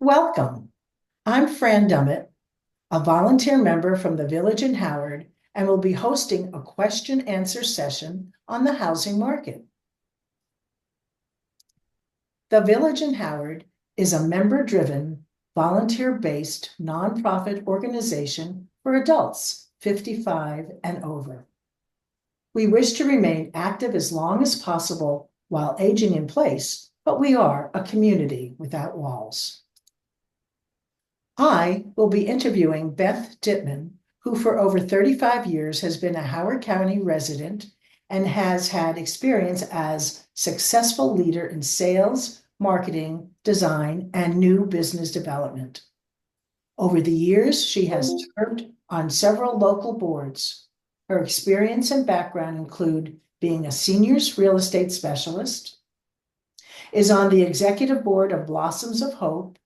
Welcome. I'm Fran Dummett, a volunteer member from the Village in Howard, and will be hosting a question answer session on the housing market. The Village in Howard is a member-driven, volunteer-based nonprofit organization for adults 55 and over. We wish to remain active as long as possible while aging in place, but we are a community without walls. I will be interviewing Beth Ditman, who for over 35 years has been a Howard County resident and has had experience as successful leader in sales, marketing, design, and new business development. Over the years, she has served on several local boards. Her experience and background include being a seniors real estate specialist, is on the executive board of Blossoms of Hope,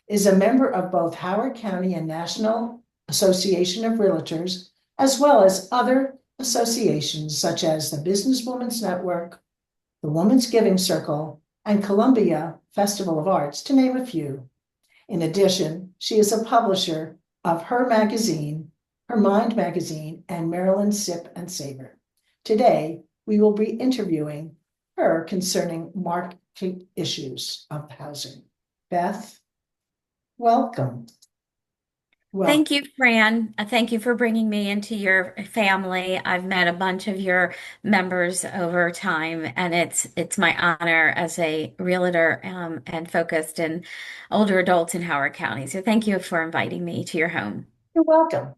is a member of both Howard County and National Association of Realtors, as well as other associations such as the Businesswomen's Network, the Women's Giving Circle, and Columbia Festival of Arts, to name a few. In addition, she is a publisher of Her Magazine, Her Mind Magazine, and Maryland Sip and Savor. Today, we will be interviewing her concerning market issues of housing. Beth, welcome. Thank you, Fran. Thank you for bringing me into your family. I've met a bunch of your members over time, and it's my honor as a realtor and focused in older adults in Howard County. So thank you for inviting me to your home. You're welcome.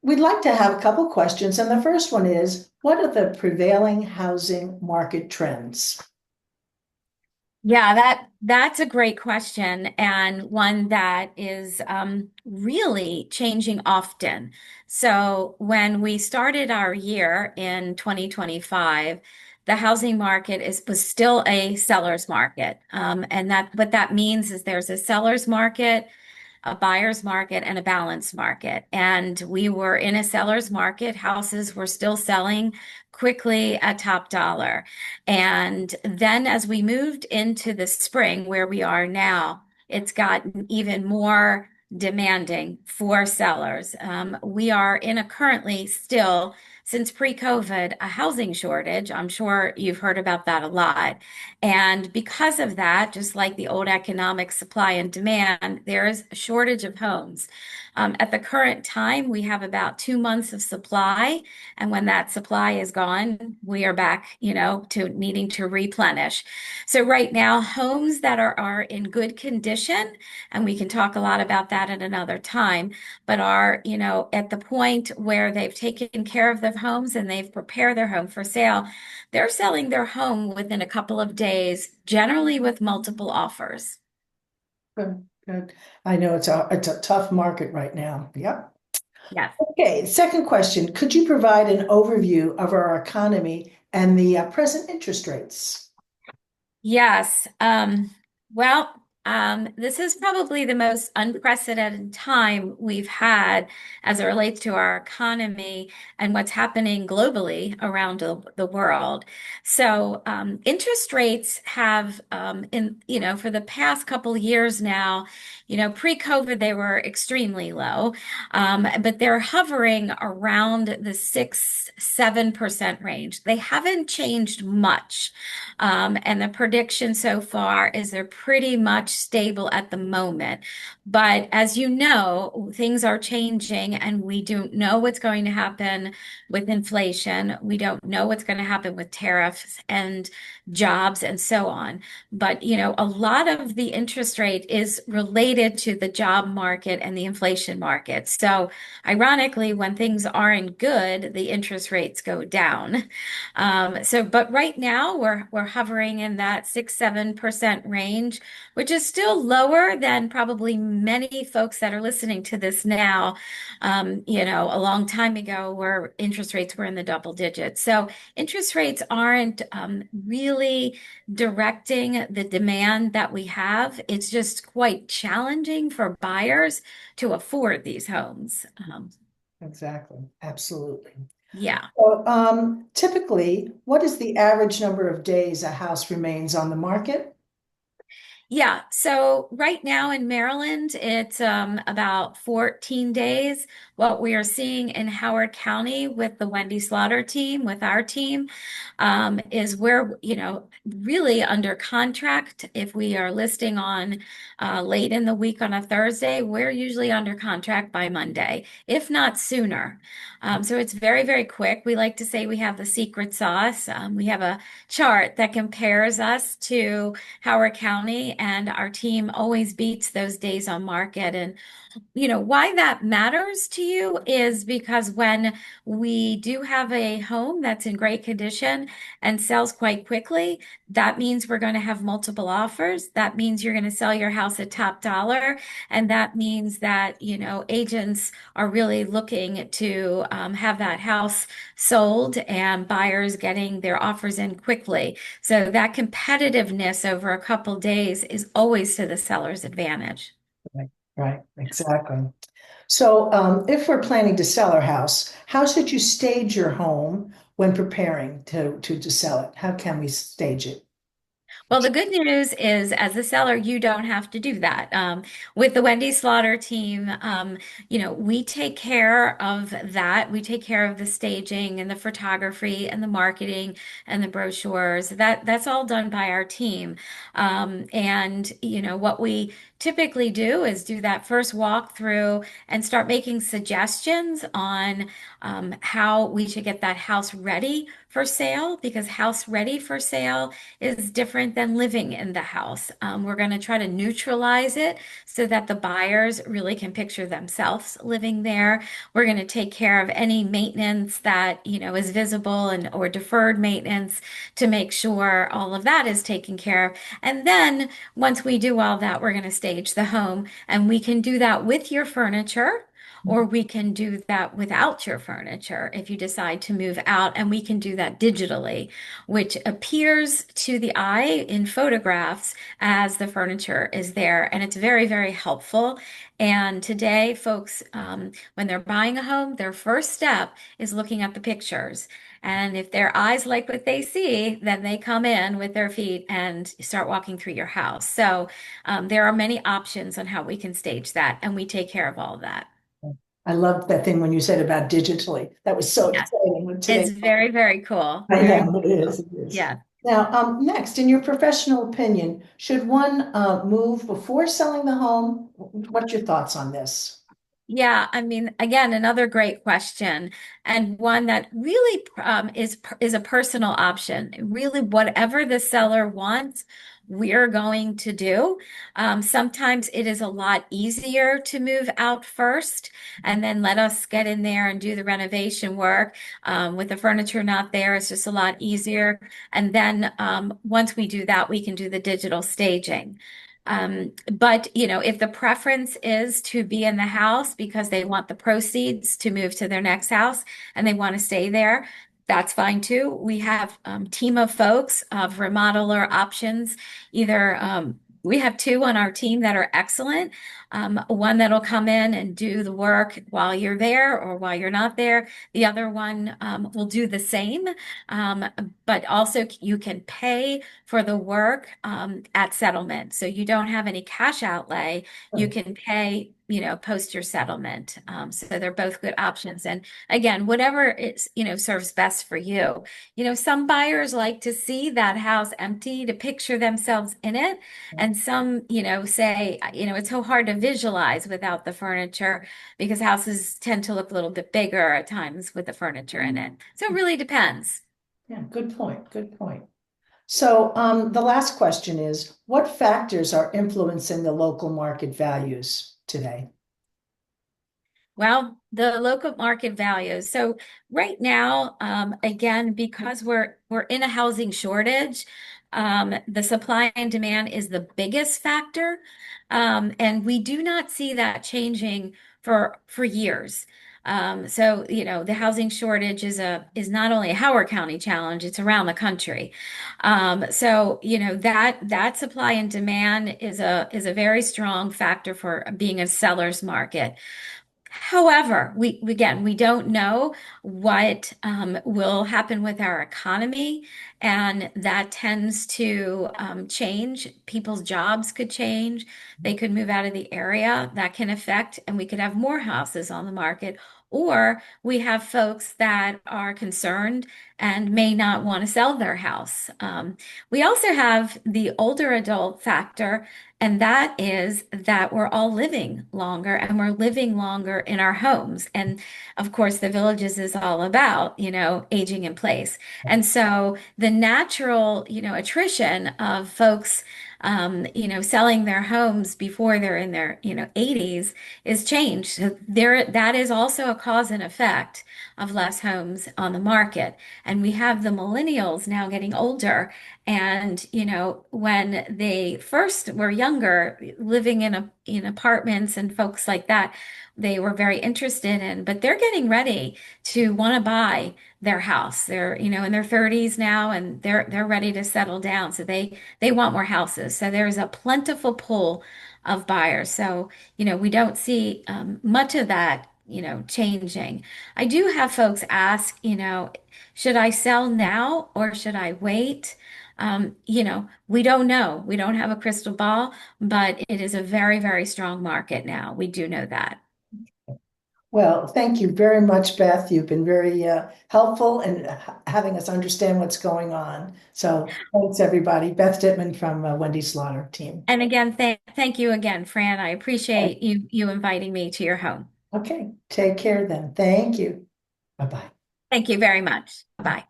We'd like to have a couple questions, and the first one is, what are the prevailing housing market trends? Yeah, that's a great question and one that is really changing often. So when we started our year in 2025, the housing market was still a seller's market. And that what that means is there's a seller's market, a buyer's market, and a balanced market. And we were in a seller's market. Houses were still selling quickly at top dollar. And then as we moved into the spring, where we are now, it's gotten even more demanding for sellers. We are in a currently still, since pre-COVID, a housing shortage. I'm sure you've heard about that a lot. And because of that, just like the old economic supply and demand, there is a shortage of homes. At the current time, we have about 2 months of supply. And when that supply is gone, we are back, to needing to replenish. So right now, homes that are in good condition, and we can talk a lot about that at another time, but are, at the point where they've taken care of their homes and they've prepared their home for sale, they're selling their home within a couple of days, generally with multiple offers. Good, good. I know it's a tough market right now. Yep. Yes. Okay, second question. Could you provide an overview of our economy and the present interest rates? Yes. This is probably the most unprecedented time we've had as it relates to our economy and what's happening globally around the world. So, interest rates have, for the past couple years now, pre-COVID, they were extremely low, but they're hovering around the 6-7% range. They haven't changed much. And the prediction so far is they're pretty much stable at the moment. But as you know, things are changing and we don't know what's going to happen with inflation. We don't know what's going to happen with tariffs and jobs and so on. But, a lot of the interest rate is related to the job market and the inflation market. So ironically, when things aren't good, the interest rates go down. But right now we're hovering in that 6-7% range, which is still lower than probably many folks that are listening to this now. A long time ago where interest rates were in the double digits. So interest rates aren't really directing the demand that we have. It's just quite challenging for buyers to afford these homes. Exactly, absolutely. Yeah. So, typically, what is the average number of days a house remains on the market? Yeah, so right now in Maryland, it's about 14 days. What we are seeing in Howard County with the Wendy Slaughter team, with our team, is we're, really under contract. If we are listing on late in the week on a Thursday, we're usually under contract by Monday, if not sooner. So it's very, very quick. We like to say we have the secret sauce. We have a chart that compares us to Howard County, and our team always beats those days on market. And why that matters to you is because when we do have a home that's in great condition and sells quite quickly, that means we're going to have multiple offers. That means you're going to sell your house at top dollar. And that means that, agents are really looking to have that house sold and buyers getting their offers in quickly. So that competitiveness over a couple days is always to the seller's advantage. Right, right, exactly. So, if we're planning to sell our house, how should you stage your home when preparing to sell it? How can we stage it? Well, the good news is, as a seller, you don't have to do that. With the Wendy Slaughter team, we take care of that. We take care of the staging and the photography and the marketing and the brochures. That's all done by our team. And what we typically do is do that first walkthrough and start making suggestions on how we should get that house ready for sale, because house ready for sale is different than living in the house. We're going to try to neutralize it so that the buyers really can picture themselves living there. We're going to take care of any maintenance that, is visible and or deferred maintenance to make sure all of that is taken care of. And then once we do all that, we're going to stage the home, and we can do that with your furniture. Or we can do that without your furniture if you decide to move out, and we can do that digitally, which appears to the eye in photographs as the furniture is there. And it's very, very helpful. And today, folks, when they're buying a home, their first step is looking at the pictures. And if their eyes like what they see, then they come in with their feet and start walking through your house. So there are many options on how we can stage that, and we take care of all of that. I loved that thing when you said about digitally. That was so Yeah, exciting with today. it's very, very cool. I Very know it cool. is. It is. Yeah. Now, next, in your professional opinion, should one move before selling the home? What's your thoughts on this? Yeah, I mean, again, another great question, and one that really is a personal option. Really, whatever the seller wants, we're going to do. Sometimes it is a lot easier to move out first, and then let us get in there and do the renovation work. With the furniture not there, it's just a lot easier. And then once we do that, we can do the digital staging. But if the preference is to be in the house because they want the proceeds to move to their next house and they want to stay there, that's fine too. We have team of folks of remodeler options. Either we have two on our team that are excellent. One that'll come in and do the work while you're there or while you're not there. The other one will do the same, um, but also you can pay for the work at settlement. So you don't have any cash outlay. You can pay, post your settlement. So they're both good options. And again, whatever it's, serves best for you. Some buyers like to see that house empty to picture themselves in it. And some, say, it's so hard to visualize without the furniture because houses tend to look a little bit bigger at times with the furniture in it. So it really depends. Yeah, good point. Good point. So, the last question is, what factors are influencing the local market values today? Well, the local market values. So right now, again, because we're in a housing shortage, the supply and demand is the biggest factor, and we do not see that changing for years. So the housing shortage is not only a Howard County challenge; it's around the country. So that supply and demand is a very strong factor for being a seller's market. However, again, we don't know what will happen with our economy, and that tends to change. People's jobs could change. They could move out of the area. That can affect, and we could have more houses on the market. Or we have folks that are concerned and may not want to sell their house. We also have the older adult factor, and that is that we're all living longer and we're living longer in our homes. And of course, the Villages is all about, aging in place. And so the natural, attrition of folks, selling their homes before they're in their, 80s is changed. So that is also a cause and effect of less homes on the market. And we have the millennials now getting older, and, when they first were younger, living in apartments and folks like that, they were very interested in, but they're getting ready to want to buy their house. They're, in their 30s now, and they're ready to settle down. So they want more houses. So there's a plentiful pool of buyers. So, we don't see much of that, changing. I do have folks ask, should I sell now or should I wait? We don't know. We don't have a crystal ball, but it is a very, very strong market now. We do know that. Well, thank you very much, Beth. You've been very helpful in having us understand what's going on. So thanks, everybody. Beth Ditman from Wendy Slaughter team. And again, thank you again, Fran. I appreciate you inviting me to your home. Okay, take care then. Thank you. Bye-bye. Thank you very much. Bye.